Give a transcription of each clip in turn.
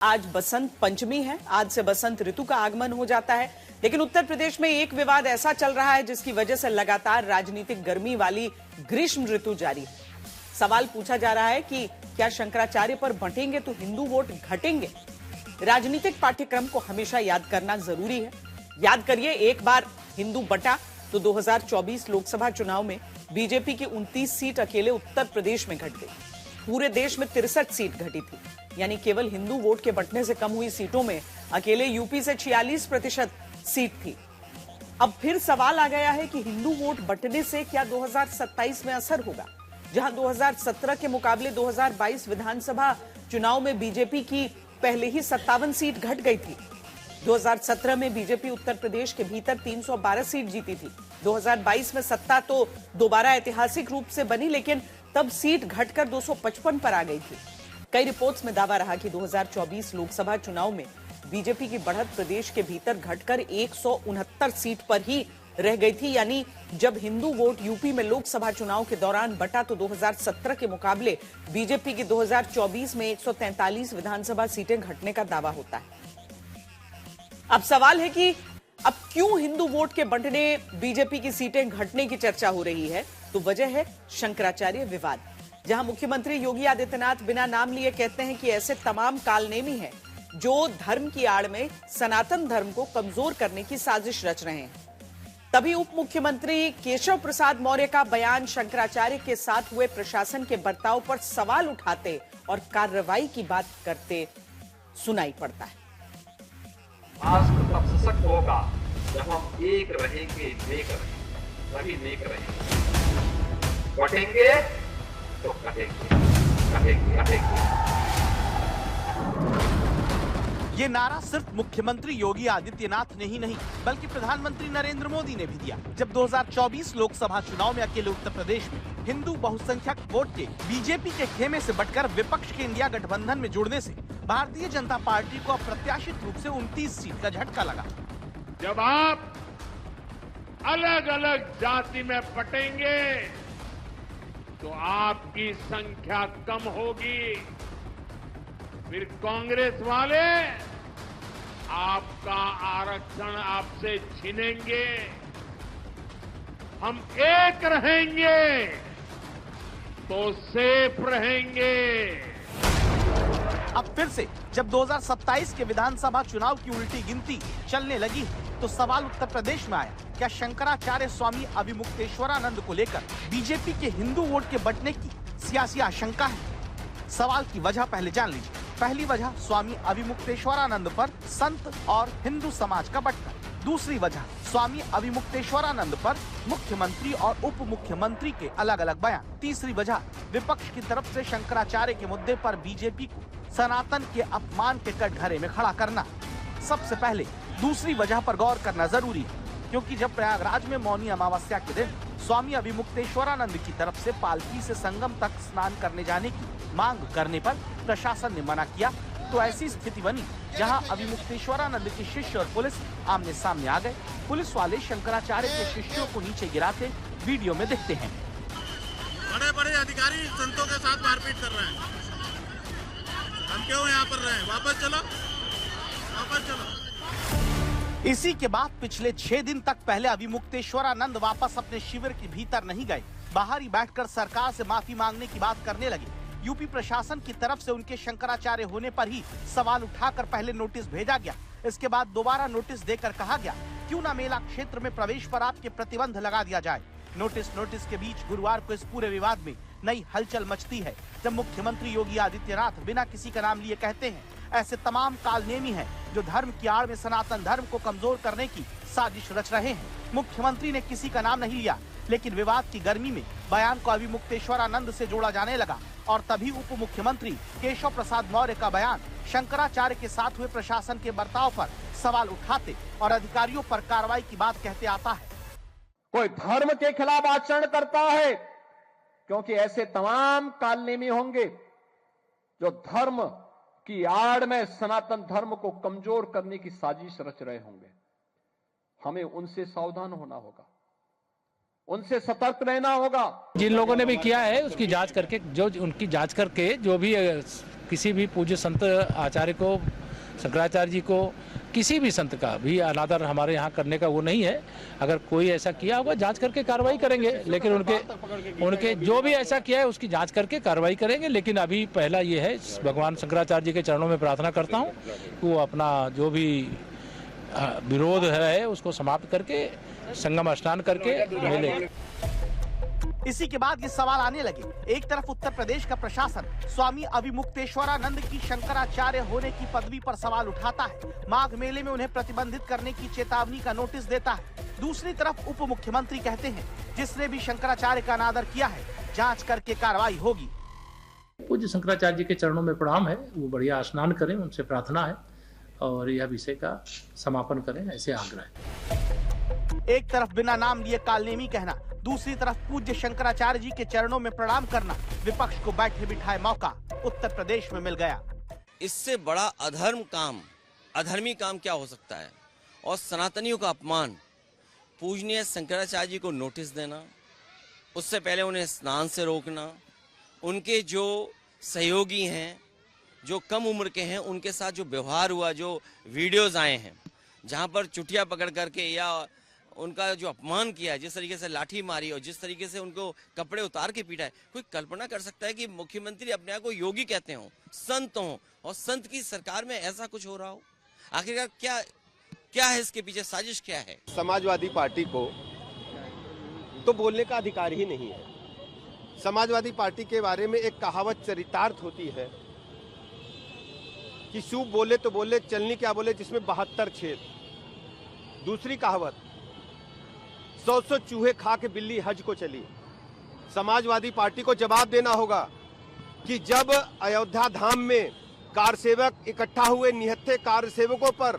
आज बसंत पंचमी है। आज से बसंत ऋतु का आगमन हो जाता है, लेकिन उत्तर प्रदेश में एक विवाद ऐसा चल रहा है जिसकी वजह से लगातार राजनीतिक गर्मी वाली ग्रीष्म ऋतु जारी है। सवाल पूछा जा रहा है कि क्या शंकराचार्य पर बंटेंगे तो हिंदू वोट घटेंगे। राजनीतिक पाठ्यक्रम को हमेशा याद करना जरूरी है। याद करिए, एक बार हिंदू बटा तो 2024 लोकसभा चुनाव में बीजेपी की 29 सीट अकेले उत्तर प्रदेश में घट गई। पूरे देश में 63 सीट घटी थी, यानी केवल हिंदू वोट के बंटने से कम हुई सीटों में अकेले यूपी से 46% सीट थी। अब फिर सवाल आ गया है कि हिंदू वोट बंटने से क्या 2027 में असर होगा, जहां 2017 के मुकाबले 2022 विधानसभा चुनाव में बीजेपी की पहले ही 57 सीट घट गई थी। 2017 में बीजेपी उत्तर प्रदेश के भीतर 312 सीट जीती थी। 2022 में सत्ता तो दोबारा ऐतिहासिक रूप से बनी, लेकिन तब सीट घटकर 255 पर आ गई थी। कई रिपोर्ट्स में दावा रहा कि 2024 लोकसभा चुनाव में बीजेपी की बढ़त प्रदेश के भीतर घटकर 169 सीट पर ही रह गई थी। यानी जब हिंदू वोट यूपी में लोकसभा चुनाव के दौरान बटा तो 2017 के मुकाबले बीजेपी की 2024 में 143 विधानसभा सीटें घटने का दावा होता है। अब सवाल है कि अब क्यों हिंदू वोट के बंटने, बीजेपी की सीटें घटने की चर्चा हो रही है। तो वजह है शंकराचार्य विवाद, जहां मुख्यमंत्री योगी आदित्यनाथ बिना नाम लिए कहते हैं कि ऐसे तमाम कालनेमी हैं जो धर्म की आड़ में सनातन धर्म को कमजोर करने की साजिश रच रहे हैं। तभी उप मुख्यमंत्री केशव प्रसाद मौर्य का बयान शंकराचार्य के साथ हुए प्रशासन के बर्ताव पर सवाल उठाते और कार्रवाई की बात करते सुनाई पड़ता है। राष्ट्र तब सशक्त होगा जब हम एक रहेंगे, नेक रहेंगे, तभी नेक रहेंगे। बटेंगे तो कटेंगे, कटेंगे, कटेंगे। ये नारा सिर्फ मुख्यमंत्री योगी आदित्यनाथ ने ही नहीं, बल्कि प्रधानमंत्री नरेंद्र मोदी ने भी दिया जब 2024 लोकसभा चुनाव में अकेले उत्तर प्रदेश में हिंदू बहुसंख्यक वोट के बीजेपी के खेमे से बटकर विपक्ष के इंडिया गठबंधन में जुड़ने से भारतीय जनता पार्टी को अप्रत्याशित रूप से 29 सीट का झटका लगा। जब आप अलग अलग जाति में बटेंगे तो आपकी संख्या कम होगी, फिर कांग्रेस वाले आपका आरक्षण आपसे छीनेंगे। हम एक रहेंगे तो सेफ रहेंगे। अब फिर से जब 2027 के विधानसभा चुनाव की उल्टी गिनती चलने लगी तो सवाल उत्तर प्रदेश में आया, क्या शंकराचार्य स्वामी अभिमुक्तेश्वरानंद को लेकर बीजेपी के हिंदू वोट के बंटने की सियासी आशंका है। सवाल की वजह पहले जान लीजिए। पहली वजह स्वामी अभिमुक्तेश्वरानंद पर संत और हिंदू समाज का बंटना। दूसरी वजह स्वामी अभिमुक्तेश्वरानंद पर मुख्यमंत्री और उप मुख्यमंत्री के अलग अलग बयान। तीसरी वजह विपक्ष की तरफ से शंकराचार्य के मुद्दे पर बीजेपी को सनातन के अपमान के कटघरे में खड़ा करना। सबसे पहले दूसरी वजह पर गौर करना जरूरी है, क्योंकि जब प्रयागराज में मौनी अमावस्या के दिन स्वामी अभिमुक्तेश्वरानंद की तरफ से पालकी से संगम तक स्नान करने जाने की मांग करने पर प्रशासन ने मना किया, तो ऐसी स्थिति बनी जहां अभिमुक्तेश्वरानंद के शिष्य और पुलिस आमने सामने आ गए। पुलिस वाले शंकराचार्य के शिष्यों को नीचे गिराते वीडियो में दिखते हैं। बड़े बड़े अधिकारी संतों के साथ मारपीट कर रहे हैं। हम क्यों यहाँ पर रहे? वापस चलो, वापस चलो। इसी के बाद पिछले 6 दिन तक पहले अभिमुक्तेश्वरानंद वापस अपने शिविर के भीतर नहीं गए, बाहर ही बैठकर सरकार से माफी मांगने की बात करने लगे। यूपी प्रशासन की तरफ से उनके शंकराचार्य होने पर ही सवाल उठाकर पहले नोटिस भेजा गया। इसके बाद दोबारा नोटिस देकर कहा गया, क्यों न मेला क्षेत्र में प्रवेश पर आपके प्रतिबंध लगा दिया जाए। नोटिस के बीच गुरुवार को इस पूरे विवाद में नई हलचल मचती है, जब मुख्यमंत्री योगी आदित्यनाथ बिना किसी का नाम लिए कहते हैं, ऐसे तमाम कालनेमी हैं जो धर्म की आड़ में सनातन धर्म को कमजोर करने की साजिश रच रहे हैं। मुख्यमंत्री ने किसी का नाम नहीं लिया, लेकिन विवाद की गर्मी में बयान को अभिमुक्तेश्वरानंद से जोड़ा जाने लगा और तभी उप मुख्यमंत्री केशव प्रसाद मौर्य का बयान शंकराचार्य के साथ हुए प्रशासन के बर्ताव पर सवाल उठाते और अधिकारियों पर कार्रवाई की बात कहते आता है। कोई धर्म के खिलाफ आचरण करता है, क्योंकि ऐसे तमाम कालनेमी होंगे जो धर्म की आड़ में सनातन धर्म को कमजोर करने की साजिश रच रहे होंगे। हमें उनसे सावधान होना होगा, उनसे सतर्क रहना होगा। जिन लोगों ने भी किया है उसकी जांच करके, जो उनकी जांच करके जो भी किसी भी पूज्य संत आचार्य को, शंकराचार्य जी को, किसी भी संत का भी अनादर हमारे यहाँ करने का वो नहीं है। अगर कोई ऐसा किया होगा जांच करके कार्रवाई करेंगे, लेकिन उनके जो भी ऐसा किया है उसकी जांच करके कार्रवाई करेंगे। लेकिन अभी पहला ये है, भगवान शंकराचार्य जी के चरणों में प्रार्थना करता हूँ कि वो अपना जो भी विरोध है उसको समाप्त करके संगम स्नान करके मिले। इसी के बाद ये सवाल आने लगे। एक तरफ उत्तर प्रदेश का प्रशासन स्वामी अविमुक्तेश्वरानंद की शंकराचार्य होने की पदवी पर सवाल उठाता है, माघ मेले में उन्हें प्रतिबंधित करने की चेतावनी का नोटिस देता है। दूसरी तरफ उप मुख्यमंत्री कहते हैं जिसने भी शंकराचार्य का अनादर किया है जांच करके कार्रवाई होगी। पूज्य शंकराचार्य जी के चरणों में प्रणाम है, वो बढ़िया स्नान करें, उनसे प्रार्थना है और यह विषय का समापन करें, ऐसे आग्रह है। एक तरफ बिना नाम लिए कालनेमी कहना, दूसरी तरफ पूज्य शंकराचार्य जी के चरणों में प्रणाम करना, विपक्ष को बैठे बिठाए मौका उत्तर प्रदेश में मिल गया। इससे बड़ा अधर्मी काम क्या हो सकता है? और सनातनियों का अपमान, पूजनीय शंकराचार्य जी को नोटिस देना, उससे पहले उन्हें स्नान से रोकना, उनके जो सहयोगी हैं, जो कम उम्र के हैं, उनके साथ जो व्यवहार हुआ, जो वीडियोज आए हैं जहां पर चुटिया पकड़ करके या उनका जो अपमान किया, जिस तरीके से लाठी मारी और जिस तरीके से उनको कपड़े उतार के पीटा है, कोई कल्पना कर सकता है कि मुख्यमंत्री अपने आप को योगी कहते हों, संत हों और संत की सरकार में ऐसा कुछ हो रहा हो? आखिरकार क्या है इसके पीछे, साजिश क्या है? समाजवादी पार्टी को तो बोलने का अधिकार ही नहीं है। समाजवादी पार्टी के बारे में एक कहावत चरितार्थ होती है कि सूप बोले तो बोले, चलनी क्या बोले जिसमें 72 छेद। दूसरी कहावत, 100 चूहे खा के बिल्ली हज को चली। समाजवादी पार्टी को जवाब देना होगा कि जब अयोध्या धाम में कारसेवक इकट्ठा हुए, निहत्थे कारसेवकों पर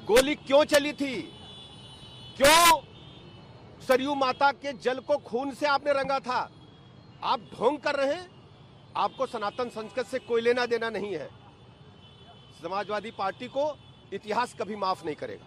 गोली क्यों चली थी? क्यों सरयू माता के जल को खून से आपने रंगा था? आप ढोंग कर रहे हैं। आपको सनातन संस्कृति से कोई लेना देना नहीं है। समाजवादी पार्टी को इतिहास कभी माफ नहीं करेगा।